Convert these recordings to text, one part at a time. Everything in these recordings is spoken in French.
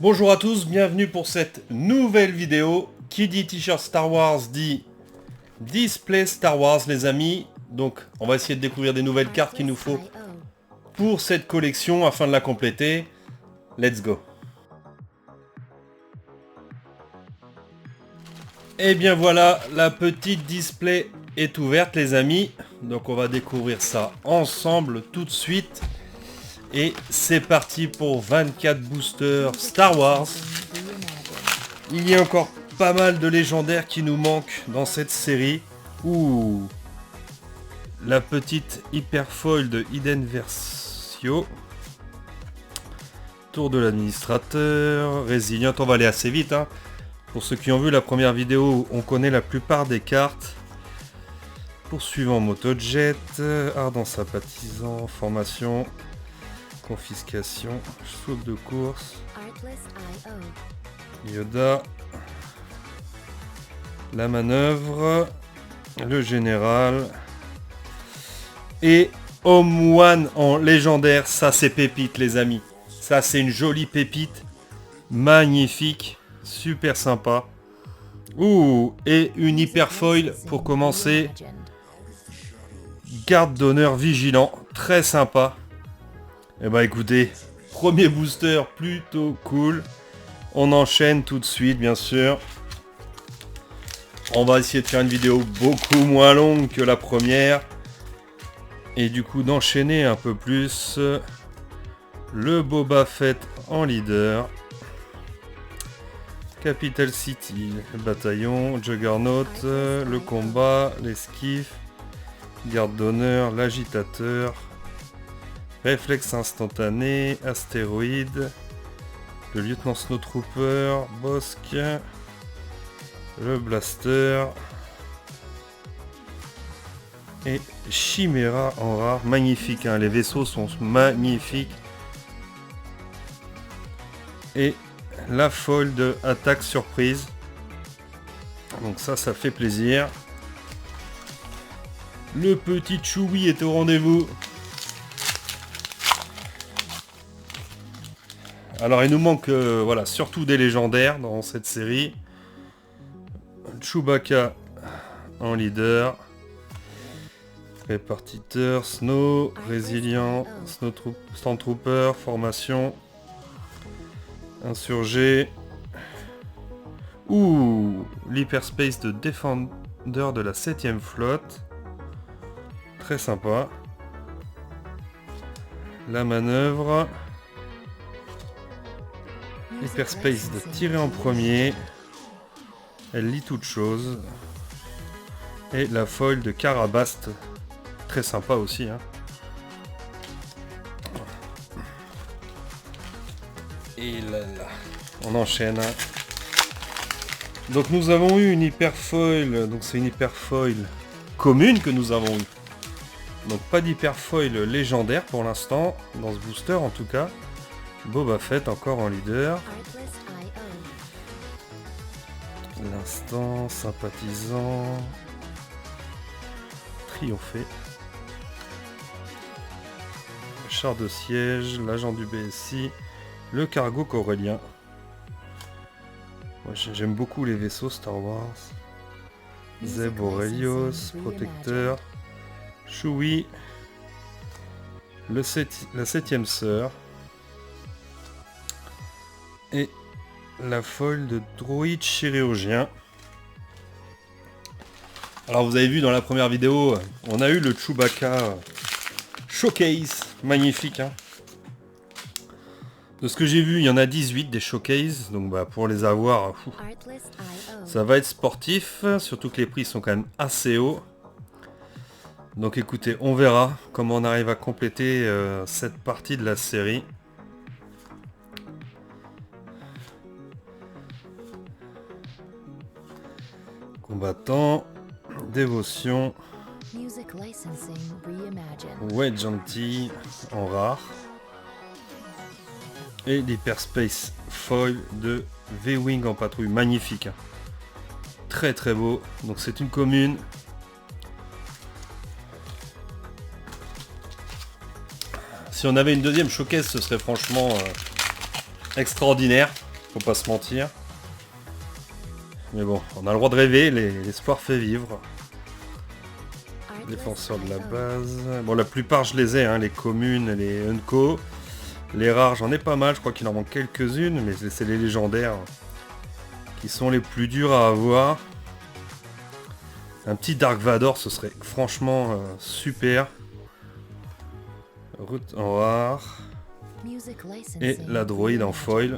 Bonjour à tous, bienvenue pour cette nouvelle vidéo. Qui dit t-shirt Star Wars dit display Star Wars les amis. Donc on va essayer de découvrir des nouvelles cartes qu'il nous faut pour cette collection afin de la compléter. Let's go. Et bien voilà, la petite display est ouverte les amis. Donc on va découvrir ça ensemble tout de suite. Et c'est parti pour 24 boosters Star Wars. Il y a encore pas mal de légendaires qui nous manquent dans cette série. Ouh, la petite hyper foil de Iden Versio. Tour de l'administrateur, résiliente, on va aller assez vite. Hein. Pour ceux qui ont vu la première vidéo, on connaît la plupart des cartes. Poursuivant motojet, ardent sympathisant, formation, confiscation, saut de course, Yoda, la manœuvre, le général et Home One en légendaire. Ça c'est pépite les amis, ça c'est une jolie pépite, magnifique, super sympa. Ouh, et une hyper foil pour commencer, garde d'honneur vigilant, très sympa. Et bah écoutez, premier booster plutôt cool. On enchaîne tout de suite bien sûr. On va essayer de faire une vidéo beaucoup moins longue que la première. Et du coup d'enchaîner un peu plus. Le Boba Fett en leader. Capital City, le bataillon, Juggernaut, le combat, l'esquive, garde d'honneur, l'agitateur. Réflexe instantané, astéroïde, le lieutenant Snowtrooper, Bosque, le blaster et Chimera en rare. Magnifique, hein, les vaisseaux sont magnifiques. Et la foil de attaque surprise. Donc ça fait plaisir. Le petit Chewie est au rendez-vous. Alors il nous manque voilà, surtout des légendaires dans cette série. Chewbacca en leader. Répartiteur, Snow, résilient, Stormtrooper, formation. Insurgé. Ouh, l'hyperspace de Defender de la 7ème flotte. Très sympa. La manœuvre. Hyperspace de tirer en premier. Elle lit toute chose. Et la foil de Carabast. Très sympa aussi. Hein. Et là, on enchaîne. Hein. Donc nous avons eu une hyper foil. Donc c'est une hyper foil commune que nous avons eu. Donc pas d'hyper foil légendaire pour l'instant. Dans ce booster en tout cas. Boba Fett encore en leader. L'instant, sympathisant. Triomphé. Char de siège, l'agent du BSI, le cargo corélien. Moi j'aime beaucoup les vaisseaux Star Wars. Zeb Aurelios, protecteur. Chewie. La 7ème sœur. Et la foil de droïde chirurgien. Alors vous avez vu dans la première vidéo, on a eu le Chewbacca showcase, magnifique. Hein. De ce que j'ai vu, il y en a 18 des showcases, donc bah, pour les avoir, ça va être sportif, surtout que les prix sont quand même assez hauts. Donc écoutez, on verra comment on arrive à compléter cette partie de la série. Combattant, dévotion, ouais gentil en rare et l'hyperspace foil de V-Wing en patrouille, magnifique, hein. Très très beau. Donc c'est une commune. Si on avait une deuxième showcase, ce serait franchement extraordinaire. Faut pas se mentir. Mais bon, on a le droit de rêver, l'espoir fait vivre. Défenseur de la base. Bon, la plupart je les ai, hein, les communes, les Unco. Les rares, j'en ai pas mal, je crois qu'il en manque quelques-unes, mais c'est les légendaires qui sont les plus durs à avoir. Un petit Dark Vador, ce serait franchement super. Route en rare. Et la droïde en foil.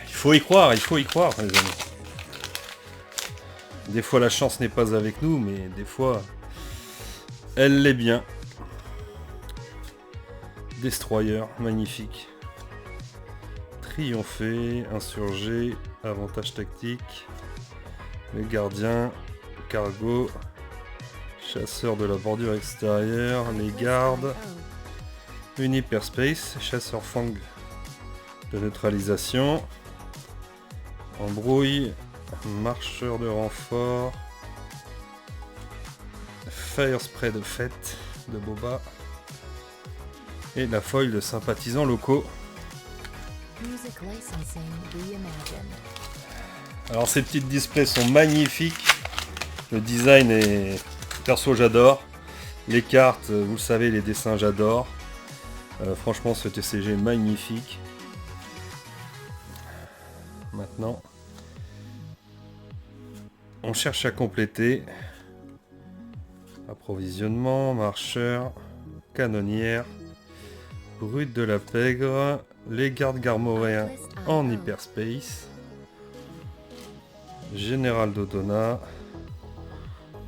Il faut y croire, les amis. Des fois la chance n'est pas avec nous, mais des fois elle l'est bien. Destroyer, magnifique. Triompher, insurgé, avantage tactique. Les gardiens, cargo, chasseur de la bordure extérieure, les gardes. Une hyperspace, chasseur fang de neutralisation. Embrouille, marcheur de renfort. Fire spray de fête de Boba. Et la foil de sympathisants locaux. Alors ces petites displays sont magnifiques. Le design est... Perso j'adore. Les cartes, vous le savez, les dessins j'adore. Franchement ce TCG est magnifique. Maintenant, on cherche à compléter. Approvisionnement, marcheur, canonnière, brute de la pègre, les gardes garmoréens en hyperspace, général d'Odona,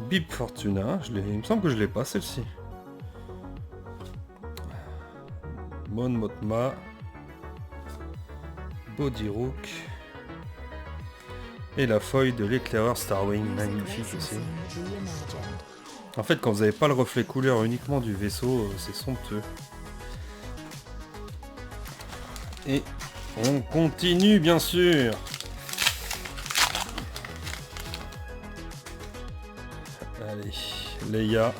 Bib Fortuna, il me semble que je l'ai pas celle-ci. Mon Mothma, Body Rook et la feuille de l'éclaireur Starwing, magnifique aussi. En fait, quand vous n'avez pas le reflet couleur uniquement du vaisseau, c'est somptueux. Et on continue bien sûr. Allez, Leia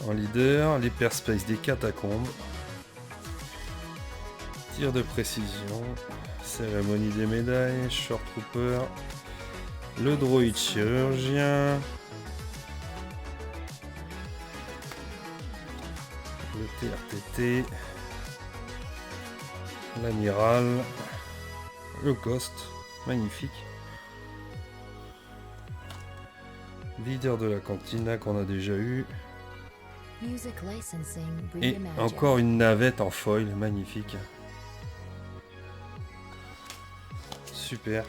en leader, l'hyperspace des catacombes, tir de précision, cérémonie des médailles, short trooper, le droïde chirurgien, le TRTT, l'amiral, le Ghost, magnifique. Leader de la cantina qu'on a déjà eu. Et encore une navette en foil, magnifique. Super.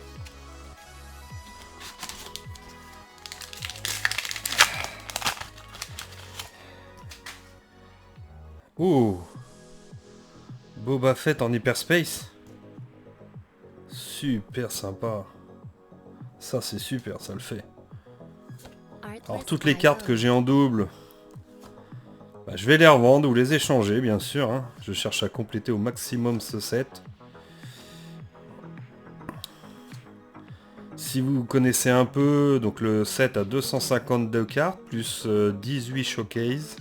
Ouh. Boba Fett en hyperspace. Super sympa. Ça c'est super, ça le fait. Alors toutes les cartes que j'ai en double, bah, je vais les revendre ou les échanger bien sûr. Hein. Je cherche à compléter au maximum ce set. Si vous connaissez un peu, donc le set a 252 cartes plus 18 showcase.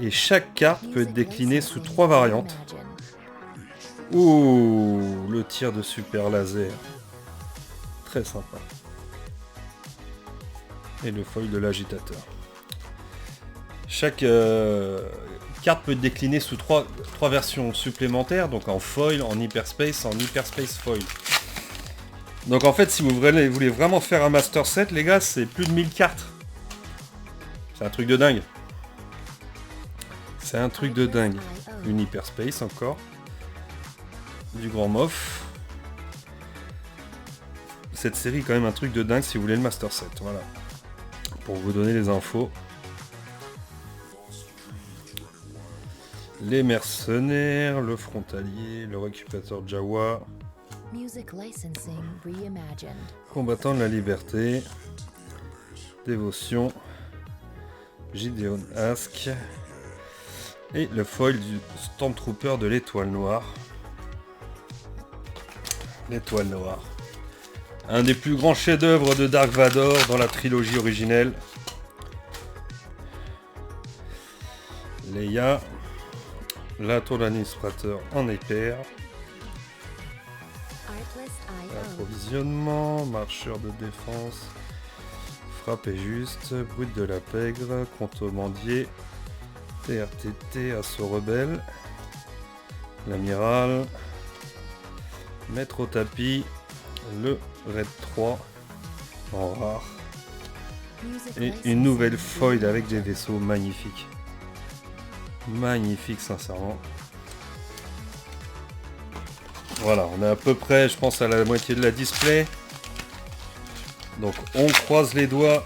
Et chaque carte peut être déclinée sous 3 variantes. Ouh, le tir de super laser. Très sympa. Et le foil de l'agitateur. Chaque carte peut être déclinée sous 3 versions supplémentaires, donc en foil, en hyperspace foil. Donc en fait, si vous voulez vraiment faire un master set, les gars, c'est plus de 1000 cartes. C'est un truc de dingue. C'est un truc de dingue. Une hyperspace encore. Du Grand Moff. Cette série est quand même un truc de dingue si vous voulez le master set. Voilà. Pour vous donner les infos. Les mercenaires, le frontalier, le récupérateur Jawa. Combattant de la liberté. Dévotion. Gideon Ask. Et le foil du Stormtrooper de l'étoile noire. L'étoile noire. Un des plus grands chefs-d'œuvre de Dark Vador dans la trilogie originelle. Leia. La tour d'administrateur en hyper. Approvisionnement, marcheur de défense. Frappe est juste, brut de la pègre, contrebandier. TRTT, assaut rebelle. L'amiral. Mettre au tapis. Le Red 3 en rare. Et une nouvelle foil avec des vaisseaux magnifiques. Magnifique, sincèrement. Voilà, on est à peu près, je pense, à la moitié de la display. Donc on croise les doigts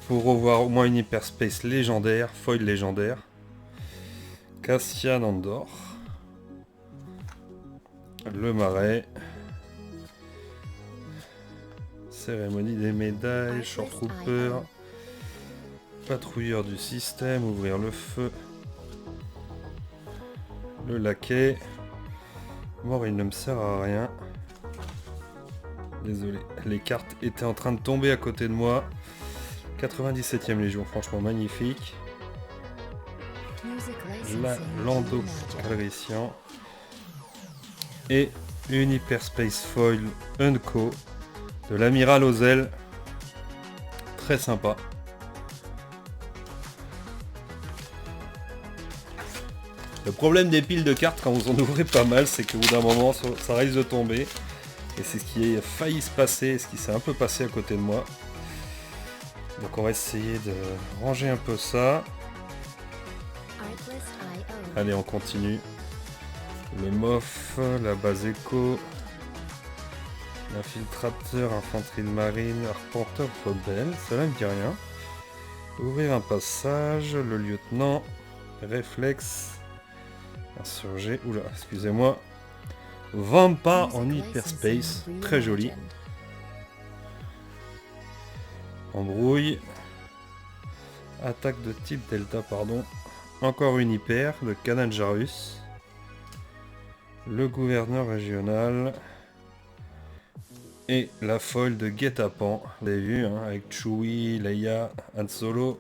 pour revoir au moins une hyperspace légendaire, foil légendaire. Cassian Andor. Le marais. Cérémonie des médailles, Short Trooper. Patrouilleur du système, ouvrir le feu. Le laquais. Mort, il ne me sert à rien. Désolé, les cartes étaient en train de tomber à côté de moi. 97e Légion, franchement magnifique. Lando Calrissian. Et une Hyperspace Foil Unco de l'amiral aux ailes. Très sympa. Le problème des piles de cartes quand vous en ouvrez pas mal, c'est qu'au bout d'un moment ça risque de tomber. Et c'est ce qui a failli se passer, ce qui s'est un peu passé à côté de moi. Donc on va essayer de ranger un peu ça. Allez, on continue. Le MOF, la base éco, l'infiltrateur, infanterie de marine, arpenteur rebelle, ça ne me dit rien. Ouvrir un passage, le lieutenant, réflexe, insurgé, oula, excusez-moi. Vampa en hyperspace, très joli. Embrouille. Attaque de type Delta, pardon. Encore une hyper de Canal-Jarus. Le gouverneur régional. Et la folle de Guet-apens. Vous l'avez vu, hein, avec Chewie, Leia, Han Solo.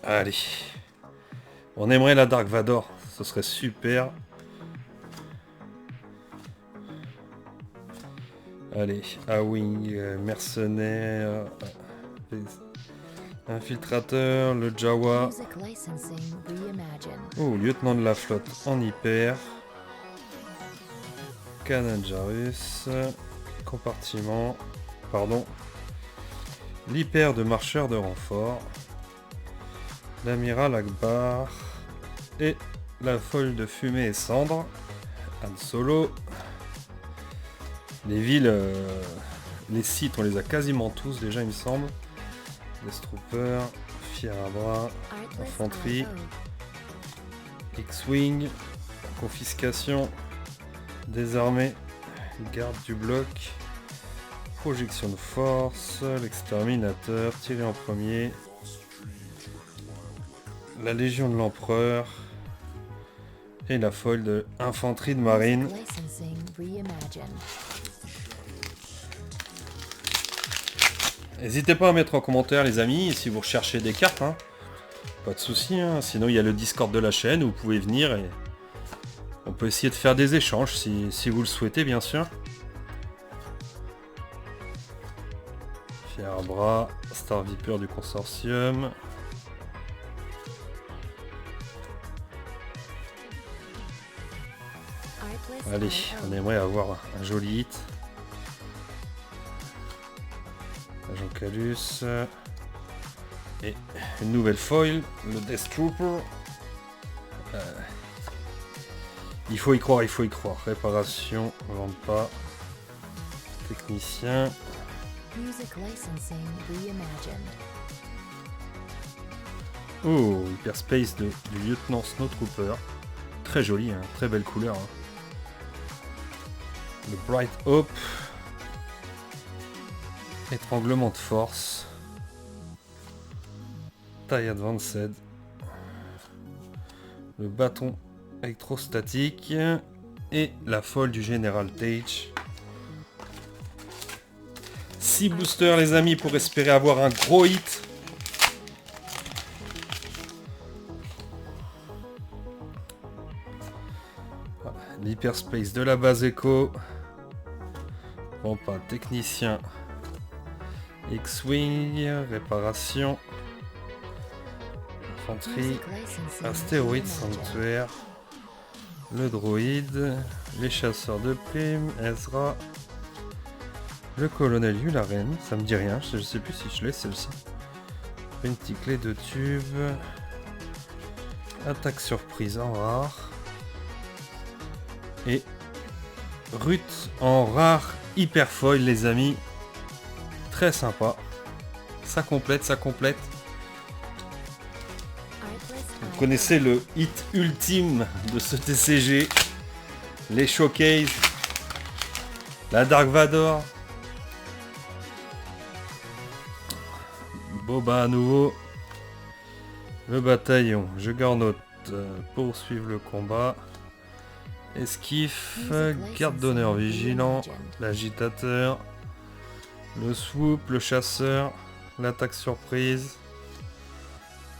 Allez. On aimerait la Dark Vador. Ce serait super. Allez, A-Wing, mercenaire, infiltrateur, le Jawa. Oh, lieutenant de la flotte en hyper. Canal-Jarus. Compartiment. Pardon. L'hyper de marcheur de renfort. L'amiral Akbar. Et la folle de fumée et cendres. Han Solo. Les villes, les sites, on les a quasiment tous déjà, il me semble. Death Trooper, Fier à bras, infanterie, X-Wing, confiscation, désarmé, garde du bloc, projection de force, l'exterminateur, tiré en premier, la Légion de l'Empereur et la folle de infanterie de marine. N'hésitez pas à mettre en commentaire les amis si vous recherchez des cartes, hein. Pas de soucis, hein. Sinon il y a le Discord de la chaîne où vous pouvez venir et on peut essayer de faire des échanges si vous le souhaitez bien sûr. Fier à bras, Star Viper du consortium. Allez, on aimerait avoir un joli hit. Agent Calus. Et une nouvelle foil, le Death Trooper. Il faut y croire, il faut y croire. Réparation, vente pas. Technicien. Oh, Hyperspace du lieutenant Snowtrooper. Très joli, hein, très belle couleur. Hein. Le Bright Hope. Étranglement de force. Taille Advanced. Le bâton électrostatique. Et la folle du Général Tage. 6 boosters les amis pour espérer avoir un gros hit. L'hyperspace de la base Echo. Bon, pas technicien. X-Wing, réparation. Infanterie. Astéroïde, sanctuaire. Le droïde. Les chasseurs de primes. Ezra. Le colonel Yularen. Ça me dit rien, je sais plus si je l'ai celle-ci. Une petite clé de tube. Attaque surprise en rare. Et Ruth en rare hyper foil les amis. Très sympa. Ça complète, ça complète. Vous connaissez le hit ultime de ce TCG. Les showcases. La Dark Vador. Boba à nouveau. Le bataillon. Juggernaut poursuivre le combat. Esquif, garde d'honneur vigilant, l'agitateur, le swoop, le chasseur, l'attaque surprise,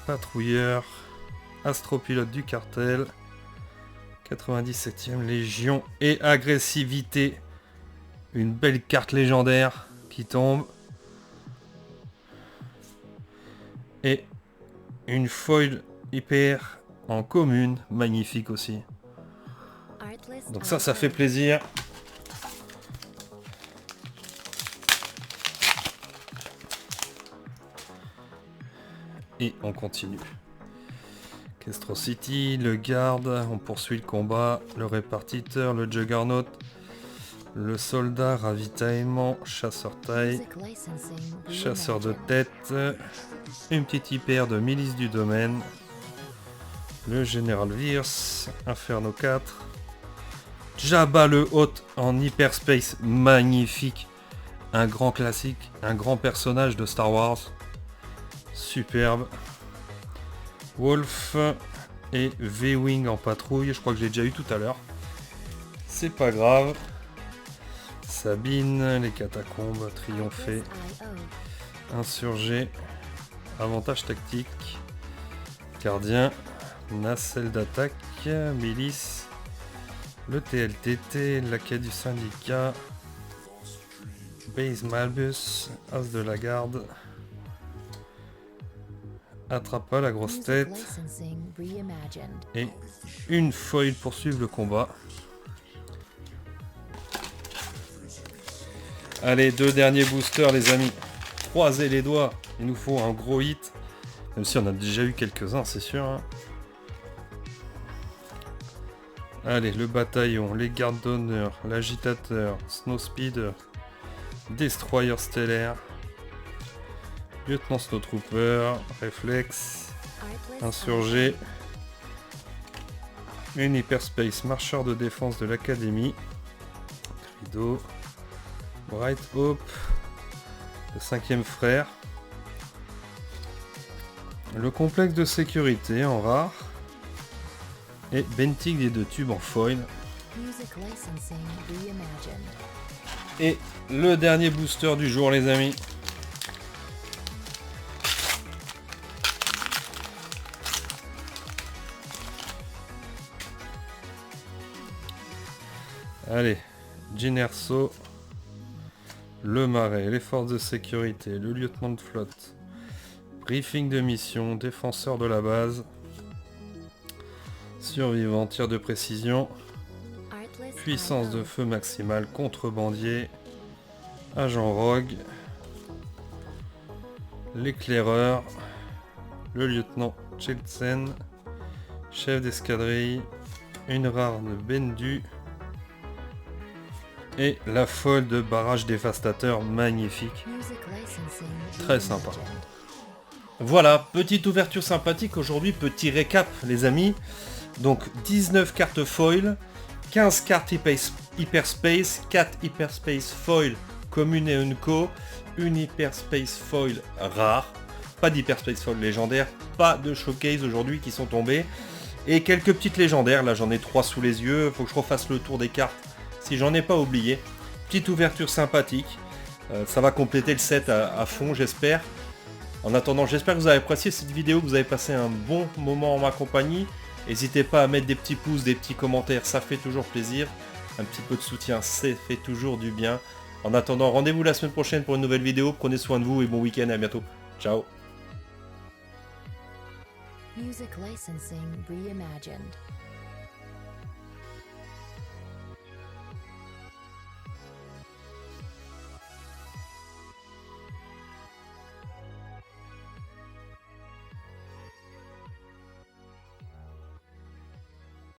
patrouilleur, astropilote du cartel, 97e légion et agressivité. Une belle carte légendaire qui tombe. Et une foil hyper en commune, magnifique aussi. Donc ça fait plaisir. Et on continue. Kestro City, le garde, on poursuit le combat, le répartiteur, le juggernaut, le soldat, ravitaillement, chasseur taille, chasseur de tête, une petite hyper de milice du domaine, le général Virs, Inferno 4, Jabba le Hôte en hyperspace, magnifique, un grand classique, un grand personnage de Star Wars, superbe. Wolf et V-Wing en patrouille, je crois que j'ai déjà eu tout à l'heure, c'est pas grave. Sabine, les catacombes, triompher, insurgé, avantage tactique, gardien, nacelle d'attaque, milice, le TLTT, la quai du syndicat, base Malbus, as de la garde, attrapa la grosse tête, et une foil pour suivre le combat. Allez, 2 derniers boosters les amis, croisez les doigts, il nous faut un gros hit, même si on a déjà eu quelques-uns c'est sûr, hein. Allez, le bataillon, les gardes d'honneur, l'agitateur, Snowspeeder, destroyer stellaire, lieutenant Snowtrooper, réflexe, insurgé, une hyperspace marcheur de défense de l'académie, Crido, Bright Hope, le 5e frère, le complexe de sécurité en rare, et Bentig des 2 tubes en foil. Et le dernier booster du jour les amis. Allez, Jyn Erso, le marais, les forces de sécurité, le lieutenant de flotte, briefing de mission, défenseur de la base, survivant, tir de précision, puissance de feu maximale, contrebandier, agent rogue, l'éclaireur, le lieutenant Cheltsen, chef d'escadrille, une rare de Bendu, et la folle de barrage dévastateur, magnifique, très sympa. Voilà, petite ouverture sympathique aujourd'hui, petit récap les amis. Donc 19 cartes foil, 15 cartes hyperspace, 4 hyperspace foil commune et unco, une hyperspace foil rare, pas d'hyperspace foil légendaire, pas de showcase aujourd'hui qui sont tombés, et quelques petites légendaires, là j'en ai 3 sous les yeux, faut que je refasse le tour des cartes si j'en ai pas oublié. Petite ouverture sympathique, Ça va compléter le set à fond, j'espère. En attendant, j'espère que vous avez apprécié cette vidéo, que vous avez passé un bon moment en ma compagnie. N'hésitez pas à mettre des petits pouces, des petits commentaires, ça fait toujours plaisir. Un petit peu de soutien, ça fait toujours du bien. En attendant, rendez-vous la semaine prochaine pour une nouvelle vidéo. Prenez soin de vous et bon week-end, à bientôt. Ciao. Music licensing reimagined.